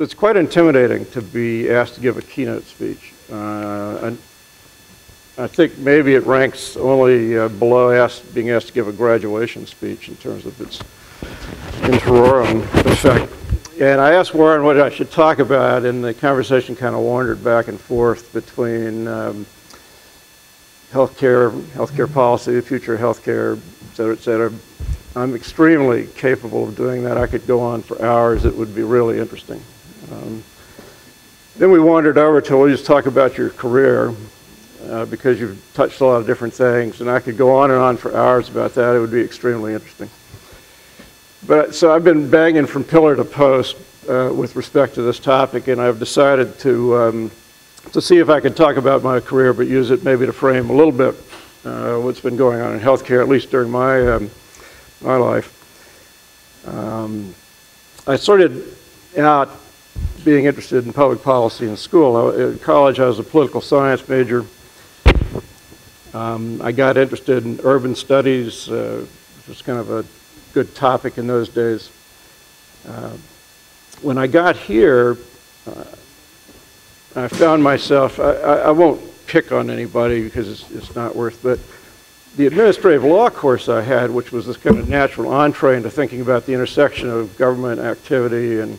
it's quite intimidating to be asked to give a keynote speech. I think maybe it ranks only below being asked to give a graduation speech in terms of its interim effect. And I asked Warren what I should talk about, and the conversation kind of wandered back and forth between healthcare policy, the future of healthcare, et cetera, et cetera. I'm extremely capable of doing that. I could go on for hours. It would be really interesting. Then we wandered over to, we'll just talk about your career, because you've touched a lot of different things, and I could go on and on for hours about that. It would be extremely interesting. But so I've been banging from pillar to post with respect to this topic, and I've decided to see if I could talk about my career, but use it maybe to frame a little bit what's been going on in healthcare, at least during my my life. I started out being interested in public policy in school. In college, I was a political science major. I got interested in urban studies, which was kind of a good topic in those days. When I got here, I found myself, I won't pick on anybody because it's not worth, but the administrative law course I had, which was this kind of natural entree into thinking about the intersection of government activity and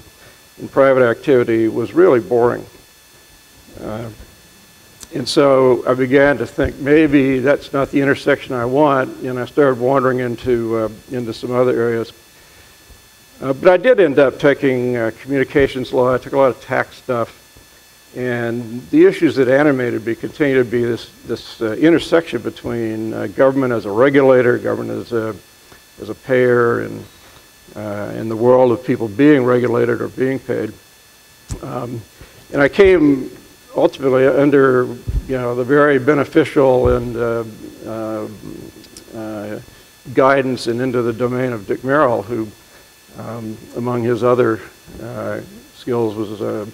private activity, was really boring. And so I began to think maybe that's not the intersection I want, and I started wandering into some other areas. But I did end up taking communications law. I took a lot of tax stuff, and the issues that animated me continue to be this intersection between government as a regulator, government as a payer, and the world of people being regulated or being paid. And I came ultimately under, the very beneficial and guidance and into the domain of Dick Merrill, who, among his other skills, was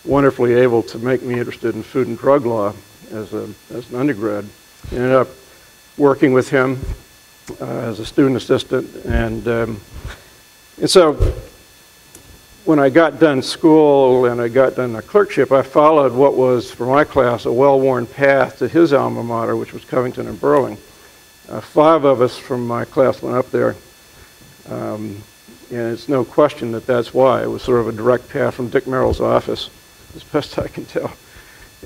wonderfully able to make me interested in food and drug law as an undergrad. I ended up working with him as a student assistant, and so when I got done school and I got done the clerkship, I followed what was, for my class, a well-worn path to his alma mater, which was Covington and Burling. 5 of us from my class went up there, and it's no question that that's why. It was sort of a direct path from Dick Merrill's office, as best I can tell.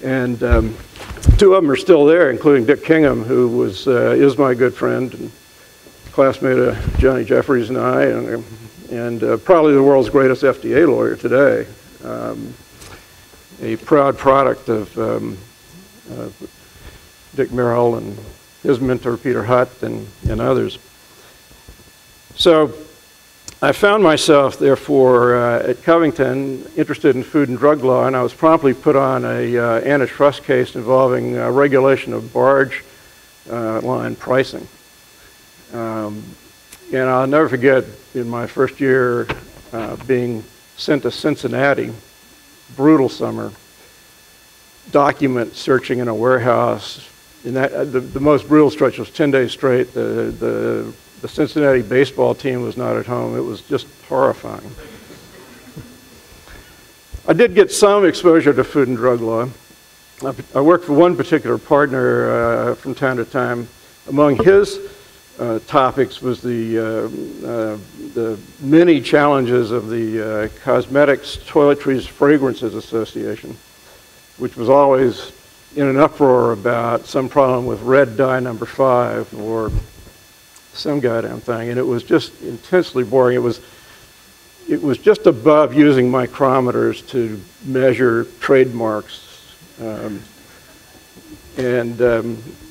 And 2 of them are still there, including Dick Kingham, who is my good friend and classmate of Johnny Jeffries and I, and probably the world's greatest FDA lawyer today. A proud product of Dick Merrill and his mentor Peter Hutt and others. So I found myself, therefore, at Covington, interested in food and drug law, and I was promptly put on a antitrust case involving regulation of barge line pricing. And I'll never forget, in my first year, being sent to Cincinnati, brutal summer, document searching in a warehouse. And the most brutal stretch was 10 days straight. The Cincinnati baseball team was not at home. It was just horrifying. I did get some exposure to food and drug law. I worked for one particular partner from time to time. Among his topics was the many challenges of the Cosmetics, Toiletries, Fragrances Association, which was always in an uproar about some problem with red dye number 5 or some goddamn thing, and it was just intensely boring. It was just above using micrometers to measure trademarks, and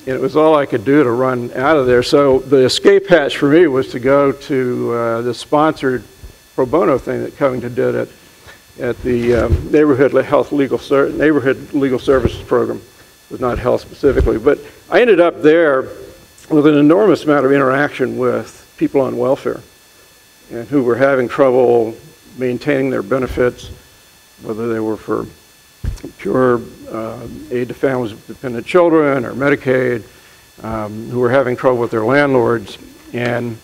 it was all I could do to run out of there. So the escape hatch for me was to go to the sponsored pro bono thing that Covington did at the Neighborhood Legal Services Program. It was not health specifically, but I ended up there with an enormous amount of interaction with people on welfare and who were having trouble maintaining their benefits, whether they were for pure aid to families with dependent children or Medicaid, who were having trouble with their landlords. And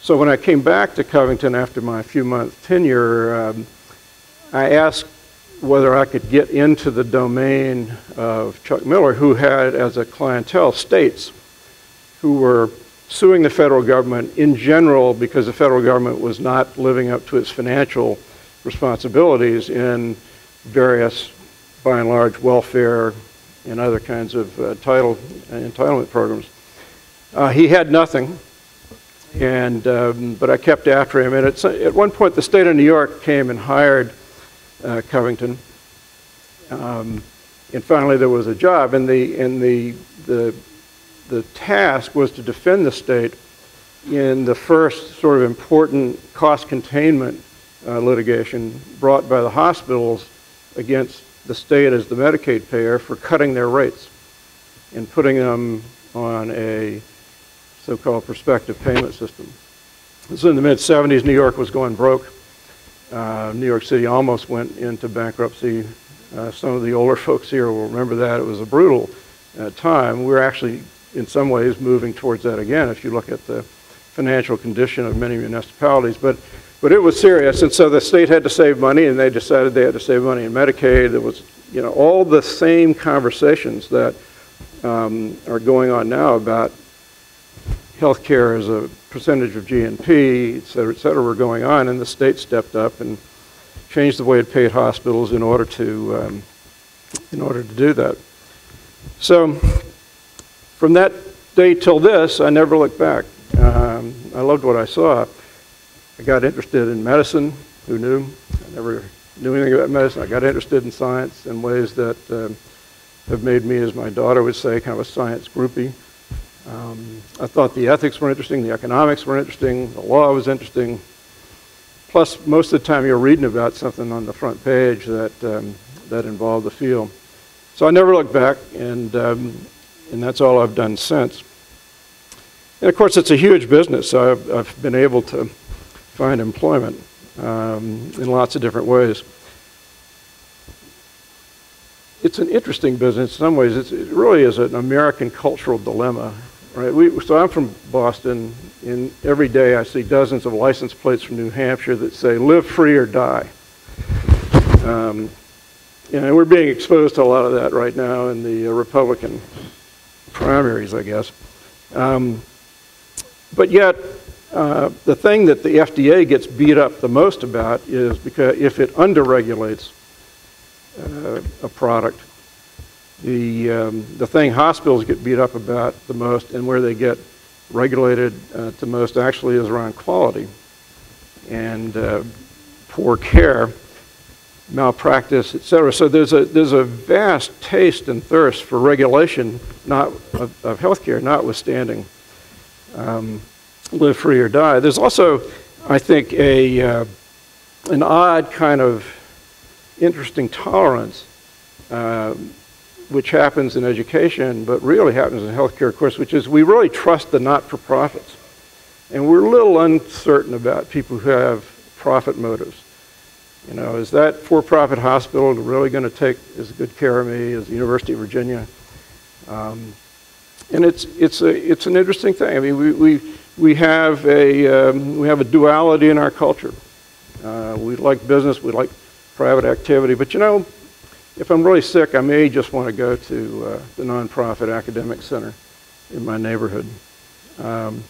so when I came back to Covington after my few-month tenure, I asked whether I could get into the domain of Chuck Miller, who had as a clientele states who were suing the federal government in general because the federal government was not living up to its financial responsibilities in various, by and large, welfare and other kinds of entitlement programs. He had nothing, and but I kept after him. And at one point, the state of New York came and hired Covington, and finally there was a job. And the task was to defend the state in the first sort of important cost containment litigation brought by the hospitals against the state as the Medicaid payer for cutting their rates and putting them on a so-called prospective payment system. This was in the mid-70s. New York was going broke. New York City almost went into bankruptcy. Some of the older folks here will remember that. It was a brutal time. We're actually, in some ways, moving towards that again if you look at the financial condition of many municipalities. But it was serious, and so the state had to save money, and they decided they had to save money in Medicaid. There was, you know, all the same conversations that are going on now about healthcare as a percentage of GNP, et cetera, were going on, and the state stepped up and changed the way it paid hospitals in order to do that. So from that day till this, I never looked back. I loved what I saw. I got interested in medicine. Who knew? I never knew anything about medicine. I got interested in science in ways that have made me, as my daughter would say, kind of a science groupie. I thought the ethics were interesting, the economics were interesting, the law was interesting. Plus, most of the time you're reading about something on the front page that involved the field. So I never looked back, and that's all I've done since. And of course, it's a huge business. So I've been able to find employment in lots of different ways. It's an interesting business in some ways. It really is an American cultural dilemma, right? So I'm from Boston, and every day I see dozens of license plates from New Hampshire that say, "Live free or die." And we're being exposed to a lot of that right now in the Republican primaries, I guess. But yet, the thing that the FDA gets beat up the most about is because if it underregulates a product, the thing hospitals get beat up about the most, and where they get regulated the most actually is around quality and poor care, malpractice, et cetera. So there's a vast taste and thirst for regulation of healthcare, notwithstanding live free or die. There's also, I think, an odd kind of interesting tolerance, which happens in education, but really happens in healthcare, of course, which is we really trust the not-for-profits. And we're a little uncertain about people who have profit motives. You know, is that for-profit hospital really going to take as good care of me as the University of Virginia? And it's an interesting thing. I mean, we have a duality in our culture. We like business, we like private activity, but you know, if I'm really sick, I may just want to go to the nonprofit academic center in my neighborhood. And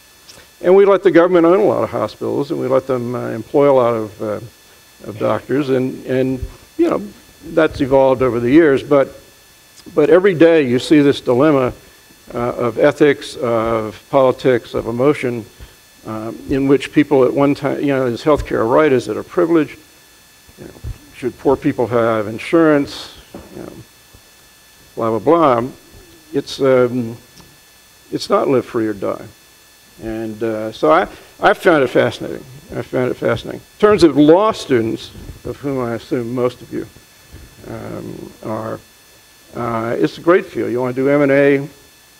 we let the government own a lot of hospitals, and we let them employ a lot of doctors, and you know, that's evolved over the years. But every day you see this dilemma of ethics, of politics, of emotion, in which people at one time, you know, is healthcare a right? Is it a privilege? You know, should poor people have insurance? You know, blah blah blah. It's not live free or die, and so I found it fascinating. I found it fascinating. In terms of law students, of whom I assume most of you are, it's a great field. You want to do M&A,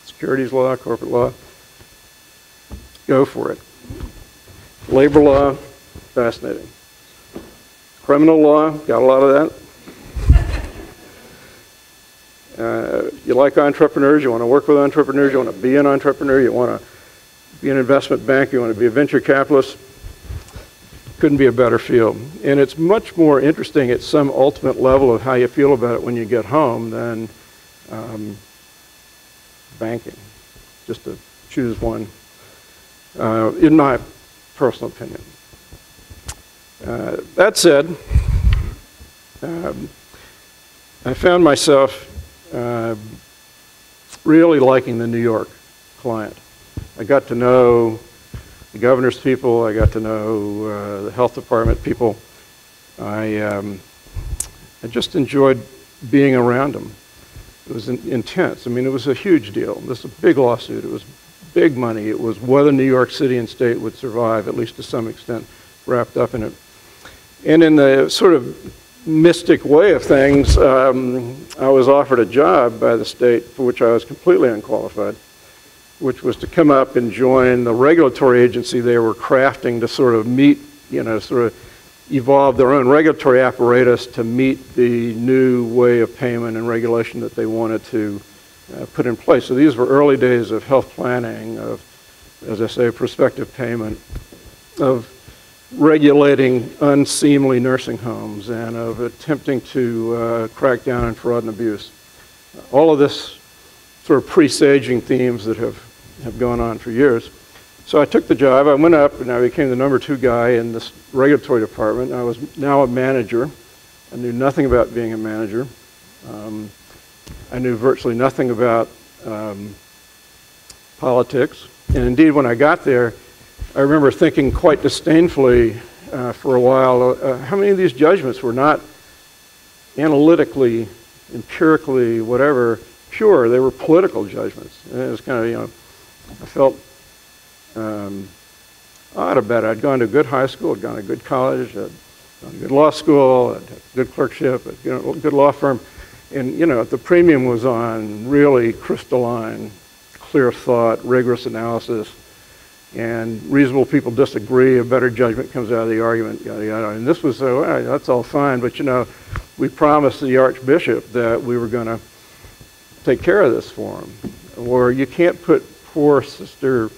securities law, corporate law, go for it. Labor law, fascinating. Criminal law, got a lot of that. You like entrepreneurs, you want to work with entrepreneurs, you want to be an entrepreneur, you want to be an investment bank, you want to be a venture capitalist. couldn't be a better field. And it's much more interesting at some ultimate level of how you feel about it when you get home than banking, just to choose one, in my personal opinion. That said, I found myself really liking the New York client. I got to know the governor's people, I got to know the health department people. I just enjoyed being around them. It was intense. I mean, it was a huge deal. This was a big lawsuit. It was big money. It was whether New York City and state would survive, at least to some extent, wrapped up in it. And in the sort of mystic way of things, I was offered a job by the state for which I was completely unqualified, which was to come up and join the regulatory agency they were crafting to sort of meet, you know, sort of evolve their own regulatory apparatus to meet the new way of payment and regulation that they wanted to put in place. So these were early days of health planning, of, as I say, prospective payment, of regulating unseemly nursing homes, and of attempting to crack down on fraud and abuse. All of this sort of presaging themes that have gone on for years. So I took the job, I went up, and I became the #2 guy in this regulatory department. I was now a manager. I knew nothing about being a manager. I knew virtually nothing about politics. And indeed, when I got there, I remember thinking quite disdainfully for a while, how many of these judgments were not analytically, empirically, whatever, pure. They were political judgments. And it was kind of, you know, I felt odd about it. I'd gone to a good high school, I'd gone to a good college, I'd gone to a good law school, I'd had a good clerkship, a good law firm. And, you know, the premium was on really crystalline, clear thought, rigorous analysis, and reasonable people disagree, a better judgment comes out of the argument, yada, yada. And this was, well, that's all fine, but, you know, we promised the Archbishop that we were going to take care of this for him. Or you can't put poor Sister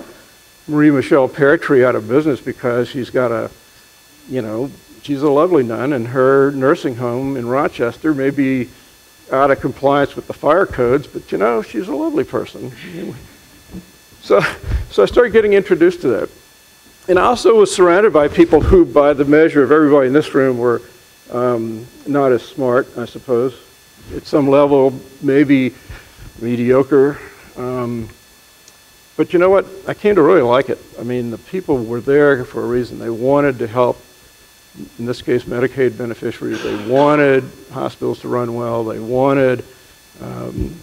Marie Michelle Peartree out of business because she's got a, you know, she's a lovely nun, and her nursing home in Rochester may be out of compliance with the fire codes, but, you know, she's a lovely person. So I started getting introduced to that. And I also was surrounded by people who, by the measure of everybody in this room, were not as smart, I suppose. At some level, maybe mediocre. But you know what? I came to really like it. I mean, the people were there for a reason. They wanted to help, in this case, Medicaid beneficiaries. They wanted hospitals to run well. They wanted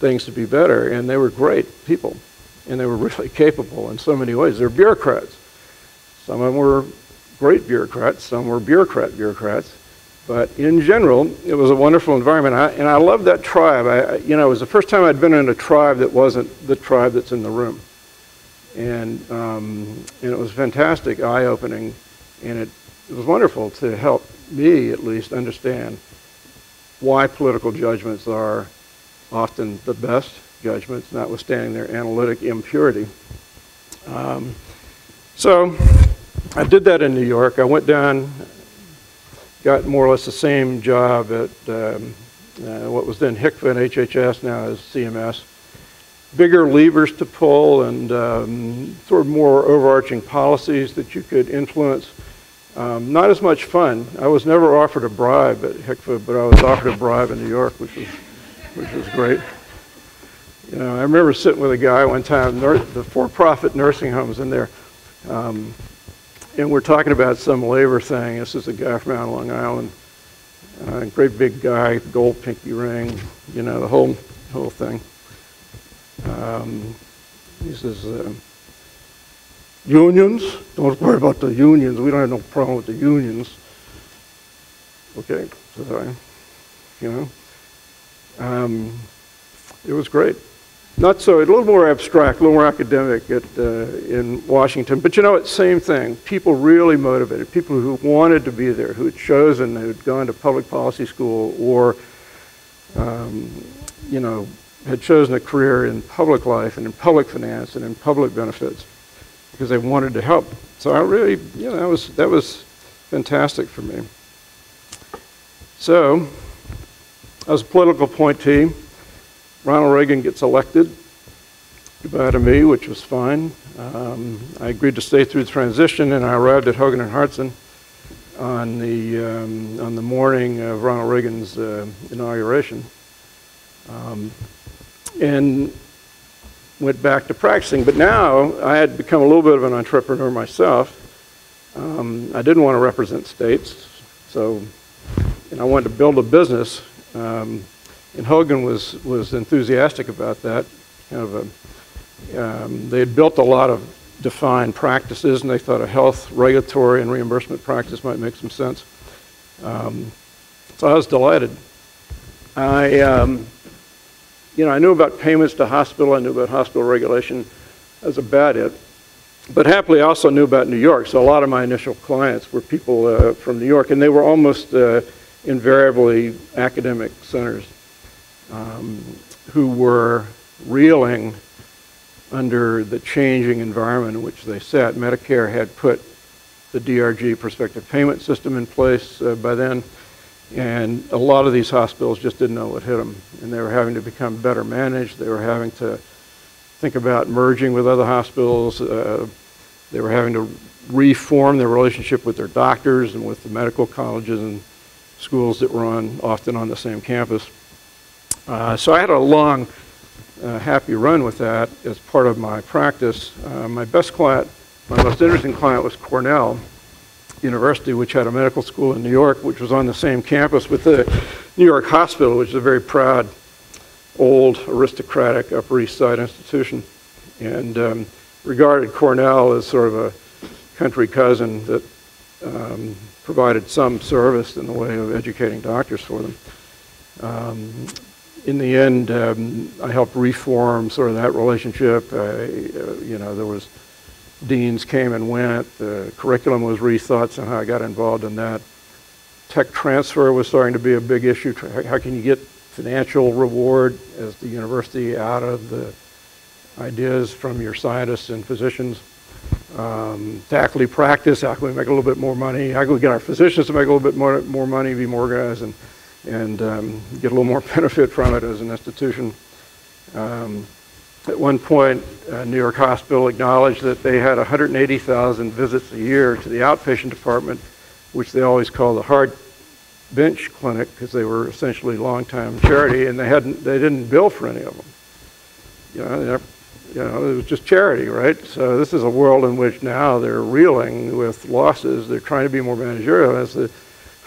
things to be better. And they were great people. And they were really capable in so many ways. They're bureaucrats. Some of them were great bureaucrats. Some were bureaucrats. But in general, it was a wonderful environment. And I loved that tribe. You know, it was the first time I'd been in a tribe that wasn't the tribe that's in the room. And it was fantastic, eye-opening. And it was wonderful to help me, at least, understand why political judgments are often the best judgments, notwithstanding their analytic impurity. So I did that in New York. I went down, got more or less the same job at what was then HCFA and HHS, now is CMS. Bigger levers to pull, and sort of more overarching policies that you could influence. Not as much fun. I was never offered a bribe at HCFA, but I was offered a bribe in New York, which was great. You know, I remember sitting with a guy one time, the for-profit nursing homes in there, and we're talking about some labor thing. This is a guy from out on Long Island, great big guy, gold pinky ring, you know, the whole thing. He says, unions, don't worry about the unions. We don't have no problem with the unions. Okay, so you know, it was great. Not so, a little more abstract, a little more academic in Washington, but you know what, same thing. People really motivated, people who wanted to be there, who had chosen, who had gone to public policy school, or, you know, had chosen a career in public life and in public finance and in public benefits because they wanted to help. So I really, you know, that was fantastic for me. So, as a political appointee, Ronald Reagan gets elected. Goodbye to me, which was fine. I agreed to stay through the transition, and I arrived at Hogan and Hartson on the morning of Ronald Reagan's inauguration, and went back to practicing. But now I had become a little bit of an entrepreneur myself. I didn't want to represent states, and I wanted to build a business. And Hogan was enthusiastic about that. They had built a lot of defined practices, and they thought a health, regulatory, and reimbursement practice might make some sense. So I was delighted. I knew about payments to hospital. I knew about hospital regulation. That was about it. But happily, I also knew about New York. So a lot of my initial clients were people from New York, and they were almost invariably academic centers who were reeling under the changing environment in which they sat. Medicare had put the DRG prospective payment system in place by then, and a lot of these hospitals just didn't know what hit them, and they were having to become better managed. They were having to think about merging with other hospitals. They were having to reform their relationship with their doctors and with the medical colleges and schools that were often on the same campus. So I had a long, happy run with that as part of my practice. My best client, my most interesting client was Cornell University, which had a medical school in New York, which was on the same campus with the New York Hospital, which is a very proud, old, aristocratic Upper East Side institution, and regarded Cornell as sort of a country cousin that provided some service in the way of educating doctors for them. In the end, I helped reform sort of that relationship. There was deans came and went. The curriculum was rethought. Somehow I got involved in that. Tech transfer was starting to be a big issue. How can you get financial reward as the university out of the ideas from your scientists and physicians? Faculty practice, how can we make a little bit more money? How can we get our physicians to make a little bit more money, be more organized, and get a little more benefit from it as an institution? At one point, New York Hospital acknowledged that they had 180,000 visits a year to the outpatient department, which they always called the hard bench clinic because they were essentially long-time charity, and they didn't bill for any of them. It was just charity, right? So this is a world in which now they're reeling with losses. They're trying to be more managerial. As the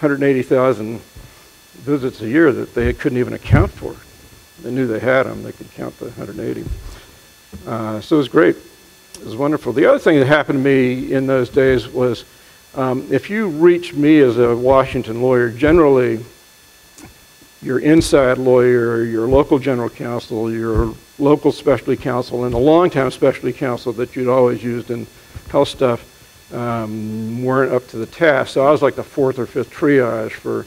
180,000 visits a year that they couldn't even account for. They knew they had them. They could count the 180. So it was great. It was wonderful. The other thing that happened to me in those days was if you reached me as a Washington lawyer, generally your inside lawyer, your local general counsel, your local specialty counsel, and the long-time specialty counsel that you'd always used in health stuff weren't up to the task. So I was like the fourth or fifth triage for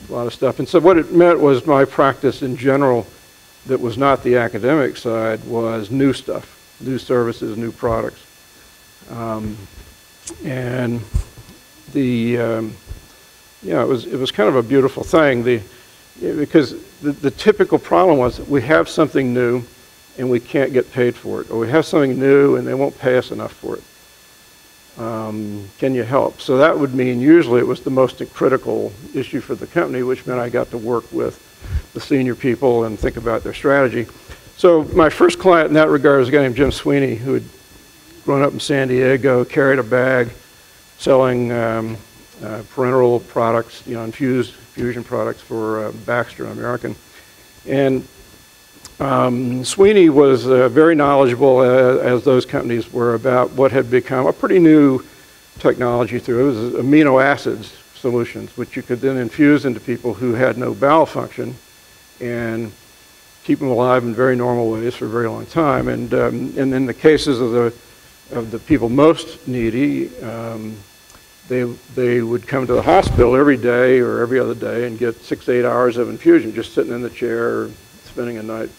a lot of stuff. And so what it meant was my practice in general that was not the academic side was new stuff, new services, new products. And it was kind of a beautiful thing because the typical problem was we have something new and we can't get paid for it, or we have something new and they won't pay us enough for it. Can you help? So that would mean usually it was the most critical issue for the company, which meant I got to work with the senior people and think about their strategy. So my first client in that regard was a guy named Jim Sweeney, who had grown up in San Diego, carried a bag selling parenteral products, infusion products for Baxter and American. And Sweeney was very knowledgeable, as those companies were, about what had become a pretty new technology through. It was amino acids solutions, which you could then infuse into people who had no bowel function and keep them alive in very normal ways for a very long time. And in the cases of the people most needy, they would come to the hospital every day or every other day and get 6 to 8 hours of infusion, just sitting in the chair, spending a night.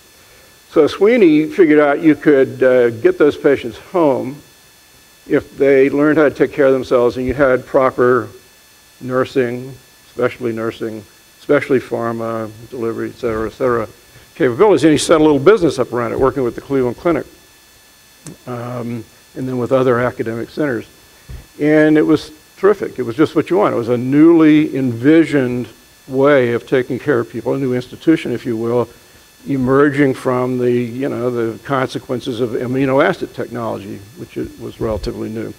So Sweeney figured out you could get those patients home if they learned how to take care of themselves and you had proper nursing, especially pharma, delivery, et cetera, capabilities. And he set a little business up around it, working with the Cleveland Clinic, and then with other academic centers. And it was terrific. It was just what you want. It was a newly envisioned way of taking care of people, a new institution, if you will, emerging from the consequences of amino acid technology, which was relatively new.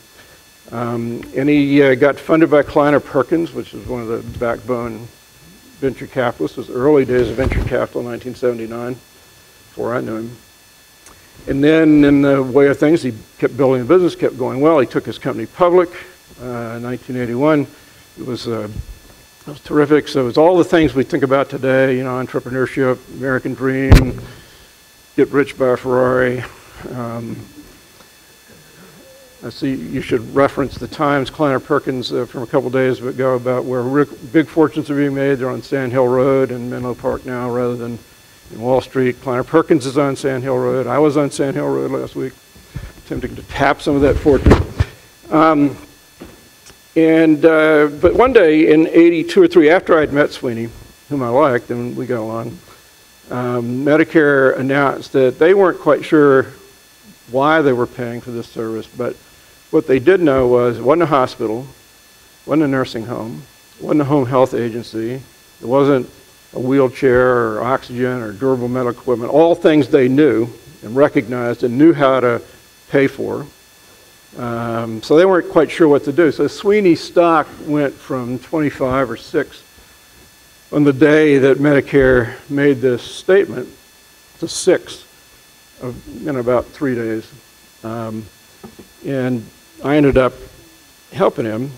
And he got funded by Kleiner Perkins, which is one of the backbone venture capitalists. It was the early days of venture capital in 1979, before I knew him. And then in the way of things, he kept building the business, kept going well. He took his company public in 1981. It was terrific. So it's all the things we think about today, entrepreneurship, American dream, get rich by a Ferrari. I see you should reference the Times, Kleiner Perkins from a couple days ago about where big fortunes are being made. They're on Sand Hill Road in Menlo Park now rather than in Wall Street. Kleiner Perkins is on Sand Hill Road. I was on Sand Hill Road last week, attempting to tap some of that fortune. But one day in 82 or 3, after I'd met Sweeney, whom I liked, and we got along, Medicare announced that they weren't quite sure why they were paying for this service, but what they did know was it wasn't a hospital, wasn't a nursing home, wasn't a home health agency, it wasn't a wheelchair or oxygen or durable medical equipment, all things they knew and recognized and knew how to pay for. So they weren't quite sure what to do. So Sweeney's stock went from 25 or 6 on the day that Medicare made this statement to 6 in about 3 days. And I ended up helping him,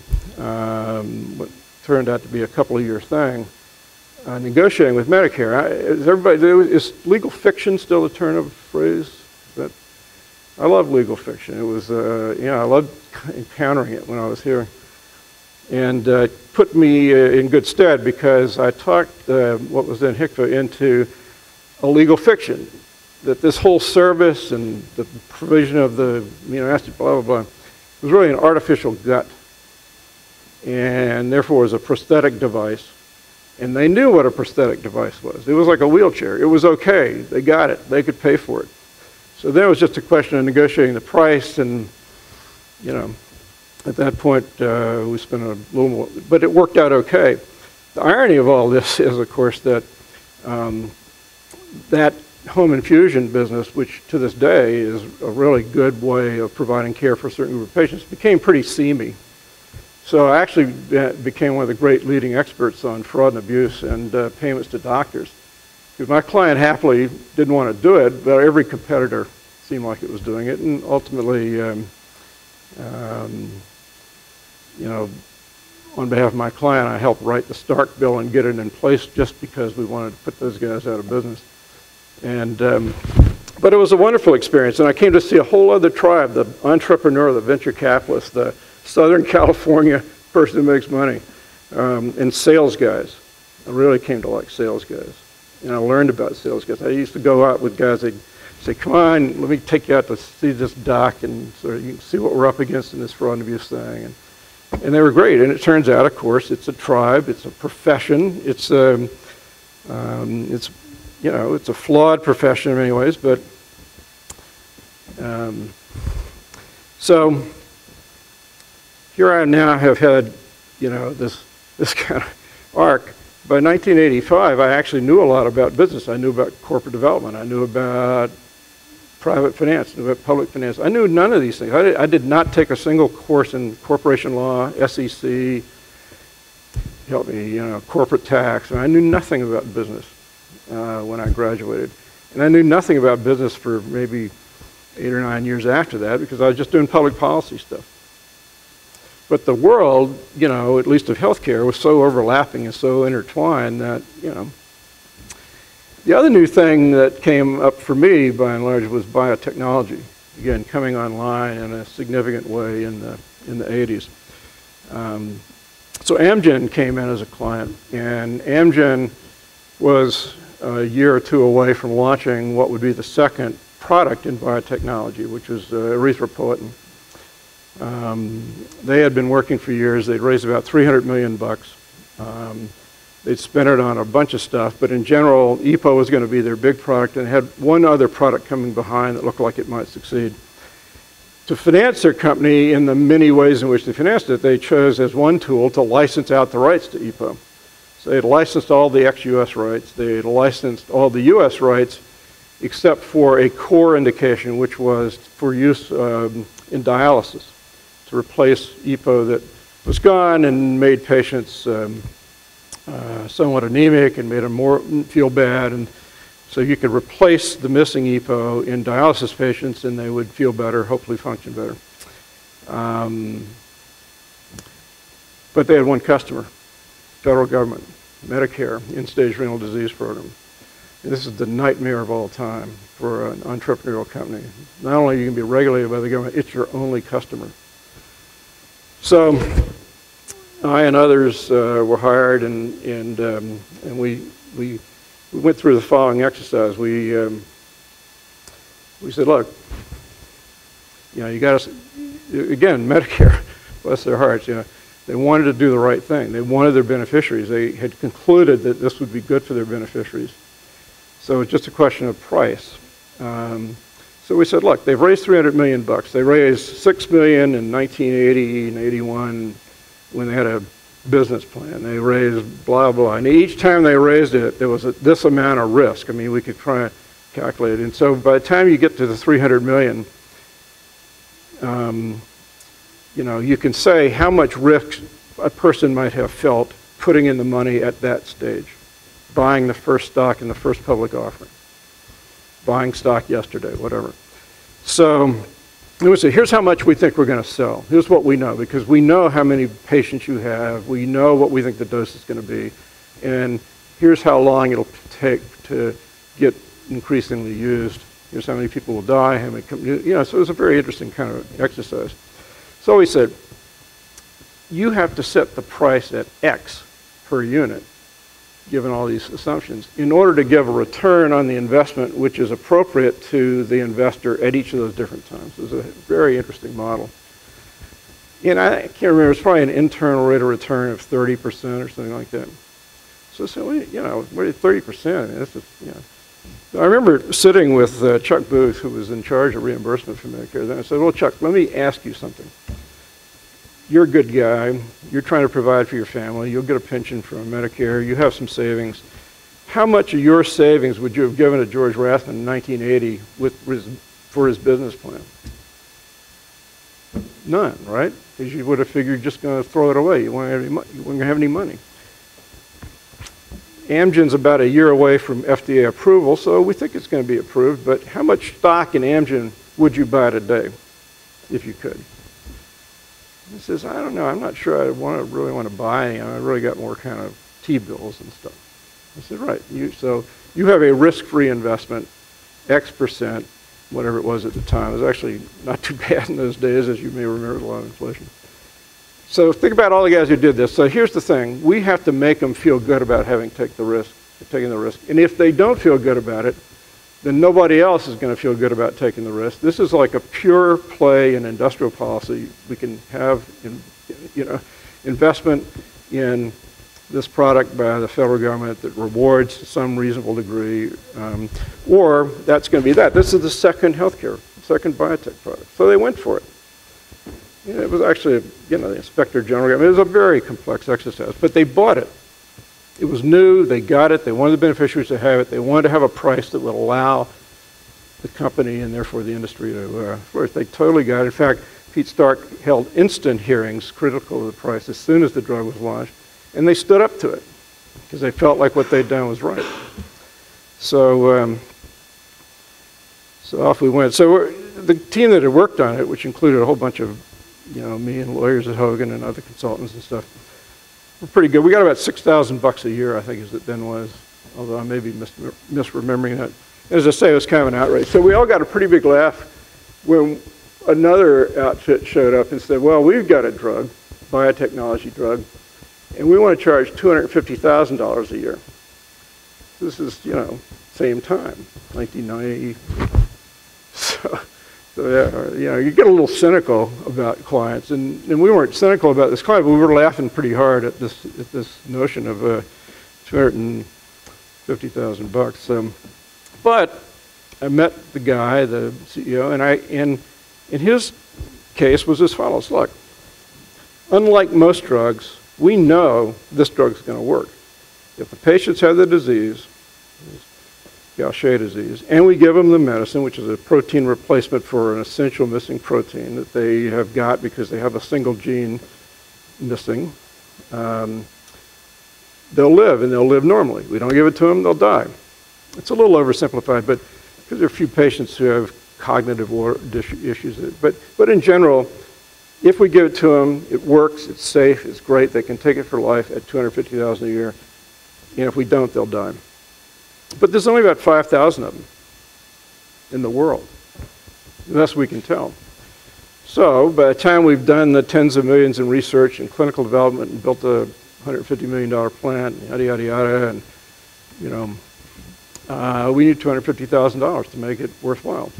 what turned out to be a couple of year thing, negotiating with Medicare. Is legal fiction still a turn of phrase? I love legal fiction. It was, I loved encountering it when I was here. And put me in good stead because I talked what was then HICVA into a legal fiction, that this whole service and the provision of the amino acid, blah, blah, blah, was really an artificial gut, and therefore was a prosthetic device. And they knew what a prosthetic device was. It was like a wheelchair. It was okay. They got it. They could pay for it. So then it was just a question of negotiating the price, and at that point we spent a little more, but it worked out okay. The irony of all this is, of course, that that home infusion business, which to this day is a really good way of providing care for a certain group of patients, became pretty seamy. So I actually became one of the great leading experts on fraud and abuse and payments to doctors. Because my client happily didn't want to do it, but every competitor seemed like it was doing it. And ultimately, on behalf of my client, I helped write the Stark bill and get it in place just because we wanted to put those guys out of business. And, but it was a wonderful experience. And I came to see a whole other tribe, the entrepreneur, the venture capitalist, the Southern California person who makes money, and sales guys. I really came to like sales guys. And I learned about sales guys. I used to go out with guys, they'd say, come on, let me take you out to see this doc and so you can see what we're up against in this fraud and abuse thing. And they were great. And it turns out, of course, it's a tribe, it's a profession, it's a flawed profession in many ways, but so here I now have had, this kind of arc. By 1985, I actually knew a lot about business. I knew about corporate development. I knew about private finance, I knew about public finance. I knew none of these things. I did not take a single course in corporation law, SEC, help me, corporate tax. And I knew nothing about business when I graduated. And I knew nothing about business for maybe 8 or 9 years after that because I was just doing public policy stuff. But the world, at least of healthcare, was so overlapping and so intertwined that, The other new thing that came up for me, by and large, was biotechnology. Again, coming online in a significant way in the 80s. So Amgen came in as a client, and Amgen was a year or two away from launching what would be the second product in biotechnology, which was erythropoietin. They had been working for years. They'd raised about $300 million bucks. They'd spent it on a bunch of stuff, but in general, EPO was going to be their big product, and had one other product coming behind that looked like it might succeed. To finance their company in the many ways in which they financed it, they chose as one tool to license out the rights to EPO. So they had licensed all the ex-US rights. They had licensed all the US rights, except for a core indication, which was for use in dialysis, to replace EPO that was gone and made patients somewhat anemic and made them more feel bad. And so you could replace the missing EPO in dialysis patients and they would feel better, hopefully function better. But they had one customer, federal government, Medicare, end-stage renal disease program. And this is the nightmare of all time for an entrepreneurial company. Not only are you going to be regulated by the government, it's your only customer. So I and others were hired, and we went through the following exercise. We said, look, you know, you got to, again, Medicare, bless their hearts, you know, they wanted to do the right thing. They wanted their beneficiaries. They had concluded that this would be good for their beneficiaries. So it's just a question of price. So we said, look, they've raised $300 million bucks. They raised $6 million in 1980 and 81 when they had a business plan. They raised blah, blah. And each time they raised it, there was this amount of risk. I mean, we could try and calculate it. And so by the time you get to the $300 million, you know, you can say how much risk a person might have felt putting in the money at that stage, buying the first stock in the first public offering, buying stock yesterday, whatever. So we say, here's how much we think we're going to sell. Here's what we know, because we know how many patients you have. We know what we think the dose is going to be. And here's how long it'll take to get increasingly used. Here's how many people will die, how many, you know, so it was a very interesting kind of exercise. So we said, you have to set the price at X per unit, given all these assumptions, in order to give a return on the investment which is appropriate to the investor at each of those different times. It was a very interesting model. And I can't remember, it's probably an internal rate of return of 30% or something like that. So you know, what is 30%? This is, you know. I remember sitting with Chuck Booth, who was in charge of reimbursement for Medicare. Then I said, well, Chuck, let me ask you something. You're a good guy. You're trying to provide for your family. You'll get a pension from Medicare. You have some savings. How much of your savings would you have given to George Rathman in 1980 for his business plan? None, right? Because you would have figured you're just going to throw it away. You weren't going to have any money. Amgen's about a year away from FDA approval, so we think it's going to be approved. But how much stock in Amgen would you buy today, if you could? He says, I don't know. I'm not sure I really want to buy any. I really got more kind of T-bills and stuff. I said, right. So you have a risk-free investment, X percent, whatever it was at the time. It was actually not too bad in those days, as you may remember, a lot of inflation. So think about all the guys who did this. So here's the thing. We have to make them feel good about having taken the risk. And if they don't feel good about it, then nobody else is going to feel good about taking the risk. This is like a pure play in industrial policy. We can have, you know, investment in this product by the federal government that rewards to some reasonable degree, or that's going to be that. This is the second healthcare, second biotech product. So they went for it. You know, it was actually, you know, the inspector general. I mean, it was a very complex exercise, but they bought it. It was new, they got it, they wanted the beneficiaries to have it, they wanted to have a price that would allow the company and therefore the industry to flourish. They totally got it. In fact, Pete Stark held instant hearings critical of the price as soon as the drug was launched, and they stood up to it because they felt like what they'd done was right. So, so off we went. So the team that had worked on it, which included a whole bunch of, you know, me and lawyers at Hogan and other consultants and stuff, we're pretty good. We got about $6,000 a year, I think, as it then was, although I may be misremembering that. As I say, it was kind of an outrage. So we all got a pretty big laugh when another outfit showed up and said, well, we've got a drug, biotechnology drug, and we want to charge $250,000 a year. This is, you know, same time, 1990. So So, you know, you get a little cynical about clients, and we weren't cynical about this client, but we were laughing pretty hard at this notion of $250,000. But I met the guy, the CEO, and in his case was as follows. Look, unlike most drugs, we know this drug's going to work. If the patients have the disease, Gaucher disease, and we give them the medicine, which is a protein replacement for an essential missing protein that they have got because they have a single gene missing, they'll live, and they'll live normally. We don't give it to them, they'll die. It's a little oversimplified, but because there are a few patients who have cognitive issues. But in general, if we give it to them, it works, it's safe, it's great, they can take it for life at $250,000 a year, and if we don't, they'll die. But there's only about 5,000 of them in the world, the best we can tell. So by the time we've done the tens of millions in research and clinical development and built a $150 million plant, yada, yada, yada, and, you know, we need $250,000 to make it worthwhile.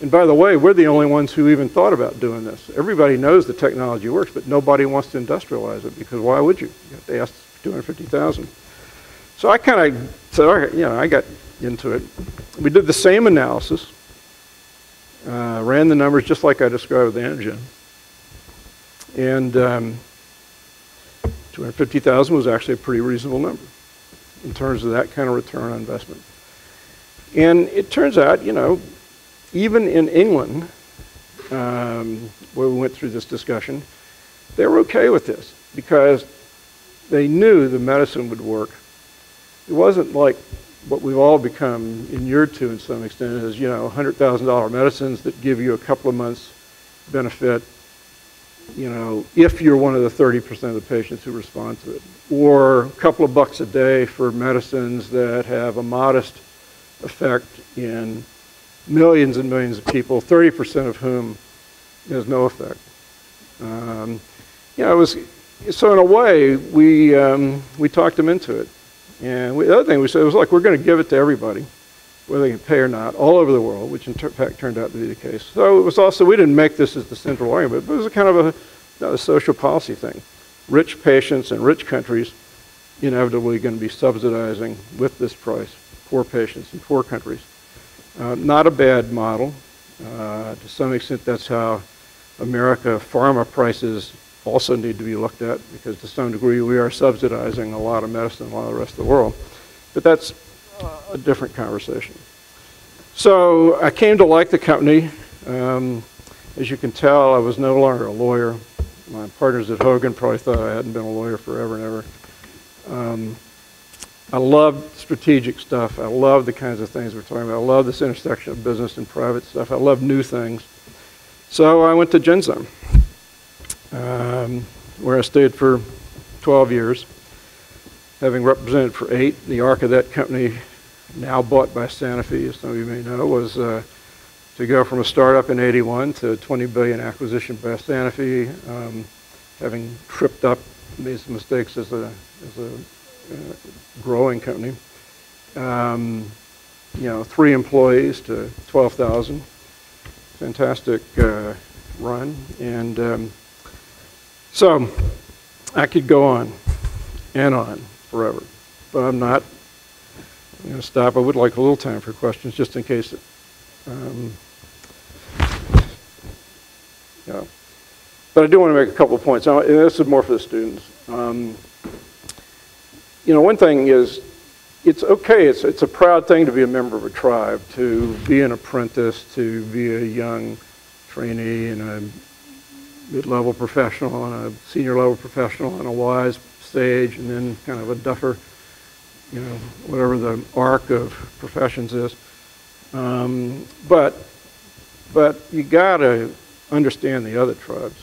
And by the way, we're the only ones who even thought about doing this. Everybody knows the technology works, but nobody wants to industrialize it, because why would you? You have to ask for $250,000. So I kind of said, you know, I got into it. We did the same analysis, ran the numbers just like I described with Antigen, and 250,000 was actually a pretty reasonable number in terms of that kind of return on investment. And it turns out, you know, even in England, where we went through this discussion, they were okay with this because they knew the medicine would work. It wasn't like what we've all become inured to in some extent is, you know, $100,000 medicines that give you a couple of months benefit, you know, if you're one of the 30% of the patients who respond to it. Or a couple of bucks a day for medicines that have a modest effect in millions and millions of people, 30% of whom has no effect. You know, it was, so in a way, we talked them into it. And the other thing we said was, look, we're going to give it to everybody, whether they can pay or not, all over the world, which in fact turned out to be the case. So it was also, we didn't make this as the central argument, but it was a kind of a social policy thing. Rich patients in rich countries inevitably going to be subsidizing with this price poor patients in poor countries. Not a bad model. To some extent, that's how America pharma prices also need to be looked at, because to some degree we are subsidizing a lot of medicine in a lot of the rest of the world. But that's a different conversation. So I came to like the company. As you can tell, I was no longer a lawyer. My partners at Hogan probably thought I hadn't been a lawyer forever and ever. I love strategic stuff. I love the kinds of things we're talking about. I love this intersection of business and private stuff. I love new things. So I went to Genzyme, where I stayed for 12 years, having represented for 8. The arc of that company, now bought by Sanofi, as some of you may know, was to go from a startup in '81 to a $20 billion acquisition by Sanofi, having tripped up, made some mistakes as a growing company. You know, 3 employees to 12,000. Fantastic run. And so I could go on and on forever, but I'm not. I'm going to stop. I would like a little time for questions, just in case. Yeah. But I do want to make a couple of points. Now, and this is more for the students. You know, one thing is, it's okay, it's a proud thing to be a member of a tribe, to be an apprentice, to be a young trainee and a mid-level professional and a senior level professional and a wise sage and then kind of a duffer, you know, whatever the arc of professions is. But you gotta understand the other tribes.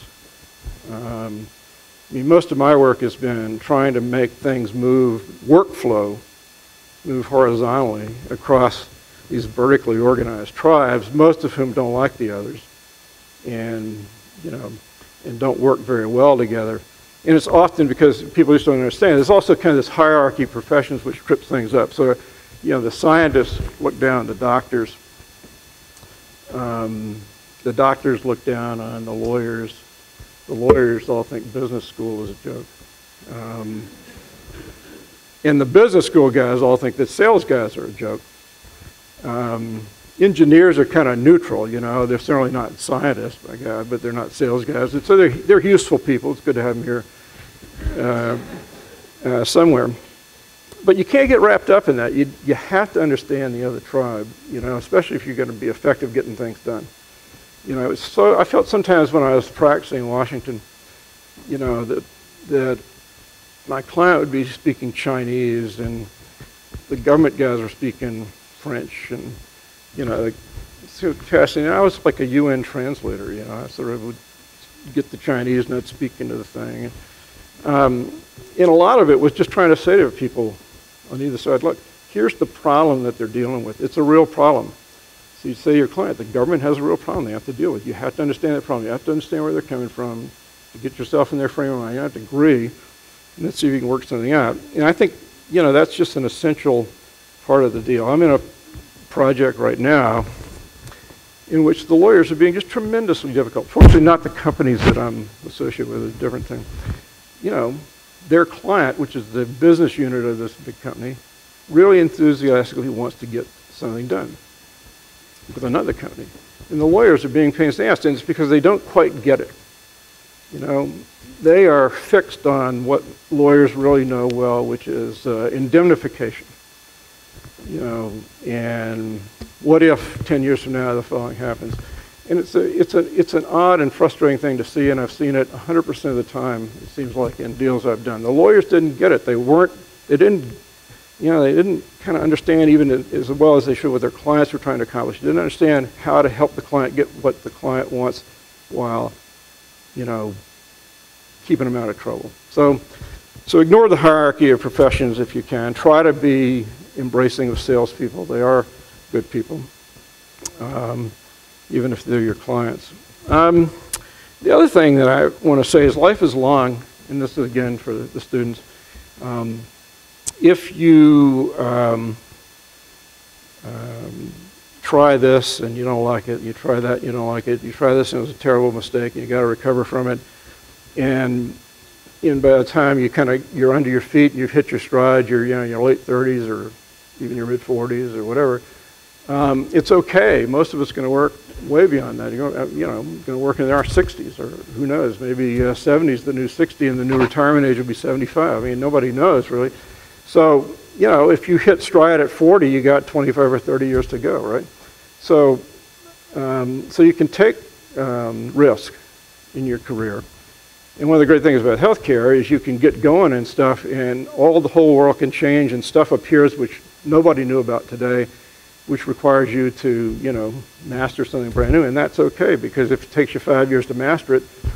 I mean, most of my work has been trying to make things move horizontally across these vertically organized tribes, most of whom don't like the others, and you know, and don't work very well together. And it's often because people just don't understand. There's also kind of this hierarchy of professions which trips things up. So, you know, the scientists look down to doctors, and the doctors look down on the lawyers. The lawyers all think business school is a joke. And the business school guys all think that sales guys are a joke. Engineers are kind of neutral, you know. They're certainly not scientists, by God, but they're not sales guys. And so they're useful people. It's good to have them here somewhere. But you can't get wrapped up in that. You have to understand the other tribe, you know, especially if you're going to be effective getting things done. You know, I felt sometimes when I was practicing in Washington, you know, that my client would be speaking Chinese and the government guys were speaking French, and, you know, it's so fascinating. I was like a UN translator, you know. I sort of would get the Chinese not speaking to the thing. And a lot of it was just trying to say to people on either side, look, here's the problem that they're dealing with. It's a real problem. So you say to your client, the government has a real problem they have to deal with. You have to understand that problem. You have to understand where they're coming from to get yourself in their frame of mind. You have to agree, and let's see if you can work something out. And I think, you know, that's just an essential part of the deal. I'm in a project right now in which the lawyers are being just tremendously difficult. Fortunately, not the companies that I'm associated with, is a different thing. You know, their client, which is the business unit of this big company, really enthusiastically wants to get something done with another company. And the lawyers are being pains in the ass, and it's because they don't quite get it. You know, they are fixed on what lawyers really know well, which is indemnification. You know, and what if 10 years from now the following happens? And it's an odd and frustrating thing to see, and I've seen it 100% of the time, it seems like, in deals I've done. The lawyers didn't get it. They didn't kind of understand even as well as they should what their clients were trying to accomplish. They didn't understand how to help the client get what the client wants while, you know, keeping them out of trouble. So ignore the hierarchy of professions if you can. Try to be embracing of salespeople. They are good people, even if they're your clients. The other thing that I want to say is life is long, and this is again for the students. If you try this and you don't like it, you try that, you don't like it, you try this and it was a terrible mistake, and you got to recover from it, and by the time you're under your feet and you've hit your stride, you're in your late 30s or even your mid 40s or whatever, it's okay. Most of us going to work way beyond that. You're going to work in our 60s, or who knows, maybe 70 is the new 60 and the new retirement age will be 75. I mean, nobody knows really. So, you know, if you hit stride at 40, you got 25 or 30 years to go, right? So, so you can take risk in your career. And one of the great things about healthcare is you can get going and stuff, and the whole world can change, and stuff appears which nobody knew about today, which requires you to, you know, master something brand new. And that's okay, because if it takes you 5 years to master it, you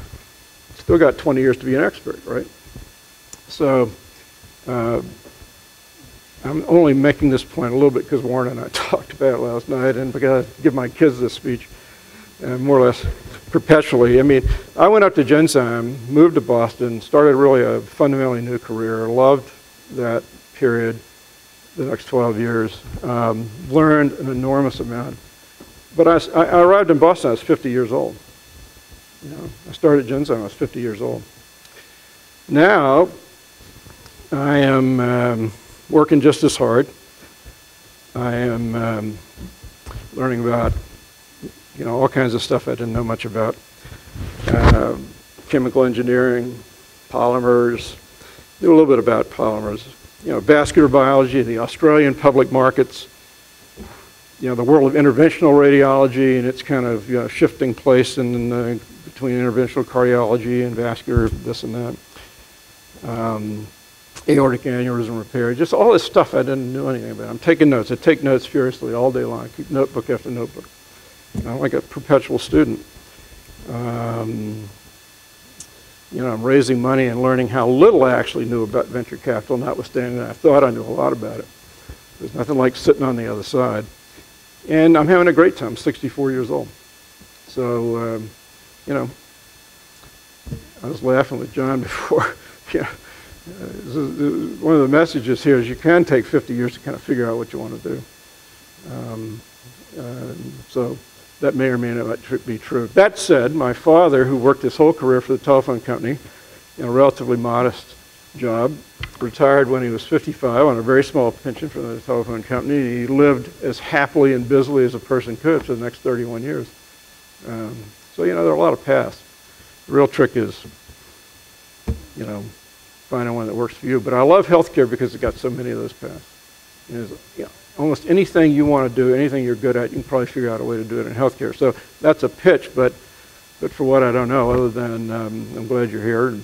still got 20 years to be an expert, right? So I'm only making this point a little bit because Warren and I talked about it last night, and because I give my kids this speech more or less perpetually. I mean, I went up to Genzyme, moved to Boston, started really a fundamentally new career, loved that period, the next 12 years, learned an enormous amount. But I arrived in Boston, I was 50 years old. You know, I started at Genzyme, I was 50 years old. Now, I am working just as hard. I am learning about, you know, all kinds of stuff I didn't know much about. Chemical engineering, polymers, knew a little bit about polymers. You know, vascular biology, the Australian public markets, you know, the world of interventional radiology and its kind of, you know, shifting place in between interventional cardiology and vascular this and that. Aortic aneurysm repair, just all this stuff I didn't know anything about. I'm taking notes. I take notes furiously all day long. I keep notebook after notebook. I'm like a perpetual student. You know, I'm raising money and learning how little I actually knew about venture capital, notwithstanding that I thought I knew a lot about it. There's nothing like sitting on the other side. And I'm having a great time. I'm 64 years old. So, you know, I was laughing with John before. You know, one of the messages here is you can take 50 years to kind of figure out what you want to do. So that may or may not be true. That said, my father, who worked his whole career for the telephone company in a relatively modest job, retired when he was 55 on a very small pension from the telephone company. He lived as happily and busily as a person could for the next 31 years. So, you know, there are a lot of paths. The real trick is, you know, finding one that works for you. But I love healthcare because it's got so many of those paths. You know, almost anything you want to do, anything you're good at, you can probably figure out a way to do it in healthcare. So that's a pitch, but for what I don't know, other than I'm glad you're here.